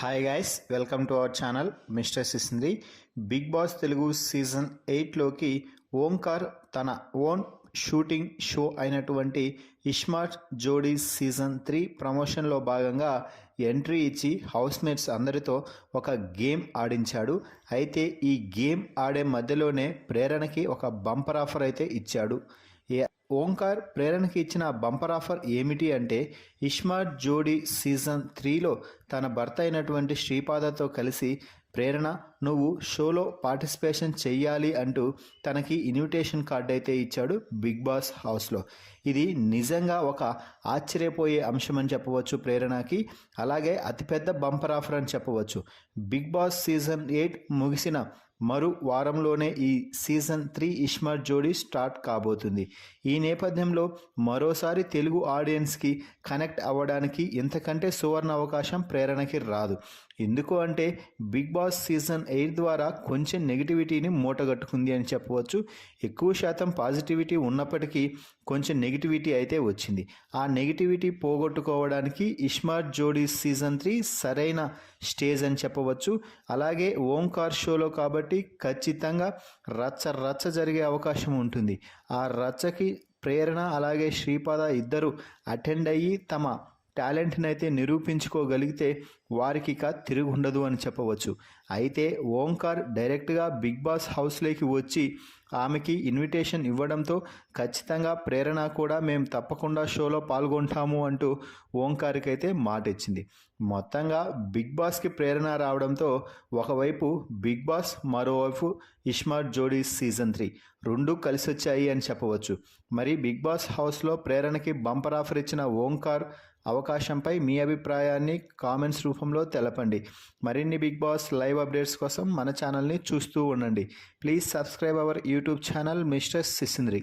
Hi guys, welcome to our channel mister Sisindri. Bigg Boss Telugu season 8లోకి ఓంకార్ తన own shooting show అయినటువంటి iSmart జోడీస్ season 3 ప్రమోషన్లో భాగంగా ఎంట్రీ ఇచ్చి హౌస్మేట్స్ అందరితో ఒక గేమ్ ఆడించాడు. అయితే ఈ గేమ్ ఆడే మధ్యలోనే ప్రేరణకి ఒక బంపర్ ఆఫర్ అయితే ఇచ్చాడు. ఓంకార్ ప్రేరణకి ఇచ్చిన బంపర్ ఆఫర్ ఏమిటి అంటే, ఇస్మార్ట్ జోడీ సీజన్ 3లో తన భర్త అయినటువంటి శ్రీపాదతో కలిసి ప్రేరణ నువ్వు షోలో పార్టిసిపేషన్ చెయ్యాలి అంటూ తనకి ఇన్విటేషన్ కార్డు అయితే ఇచ్చాడు బిగ్ బాస్ హౌస్లో. ఇది నిజంగా ఒక ఆశ్చర్యపోయే అంశం అని చెప్పవచ్చు ప్రేరణకి. అలాగే అతిపెద్ద బంపర్ ఆఫర్ అని చెప్పవచ్చు. బిగ్ బాస్ సీజన్ 8 ముగిసిన మరో వారంలోనే ఈ సీజన్ 3 ఇస్మార్ట్ జోడీ స్టార్ట్ కాబోతుంది. ఈ నేపథ్యంలో మరోసారి తెలుగు ఆడియన్స్కి కనెక్ట్ అవ్వడానికి ఇంతకంటే సువర్ణ అవకాశం ప్రేరణకి రాదు. ఎందుకు అంటే బిగ్ బాస్ సీజన్ 8 ద్వారా కొంచెం నెగిటివిటీని మూటగట్టుకుంది అని చెప్పవచ్చు. ఎక్కువ శాతం పాజిటివిటీ ఉన్నప్పటికీ కొంచెం నెగిటివిటీ అయితే వచ్చింది. ఆ నెగిటివిటీ పోగొట్టుకోవడానికి ఇస్మార్ట్ జోడీ సీజన్ 3 సరైన స్టేజ్ అని చెప్పవచ్చు. అలాగే ఓంకార్ షోలో కాబట్టి ఖచ్చితంగా రచ్చ జరిగే అవకాశం ఉంటుంది. ఆ రచ్చకి ప్రేరణ అలాగే శ్రీపాద ఇద్దరు అటెండ్ అయ్యి తమ టాలెంట్ని అయితే నిరూపించుకోగలిగితే వారికి ఇక తిరుగుండదు అని చెప్పవచ్చు. అయితే ఓంకార్ డైరెక్ట్గా బిగ్ బాస్ హౌస్లోకి వచ్చి ఆమెకి ఇన్విటేషన్ ఇవ్వడంతో ఖచ్చితంగా ప్రేరణ కూడా మేము తప్పకుండా షోలో పాల్గొంటాము అంటూ ఓంకార్కి అయితే మాట ఇచ్చింది. మొత్తంగా బిగ్ బాస్కి ప్రేరణ రావడంతో ఒకవైపు బిగ్ బాస్, మరోవైపు ఇస్మార్ట్ జోడీ సీజన్ 3 రెండు కలిసి వచ్చాయి అని చెప్పవచ్చు. మరి బిగ్ బాస్ హౌస్లో ప్రేరణకి బంపర్ ఆఫర్ ఇచ్చిన ఓంకార్ అవకాశంపై మీ అభిప్రాయాన్ని కామెంట్స్ రూపంలో తెలపండి. మరిన్ని బిగ్ బాస్ లైవ్ అప్డేట్స్ కోసం మన ఛానల్ని చూస్తూ ఉండండి. Please subscribe our YouTube channel mister సిసింద్రి.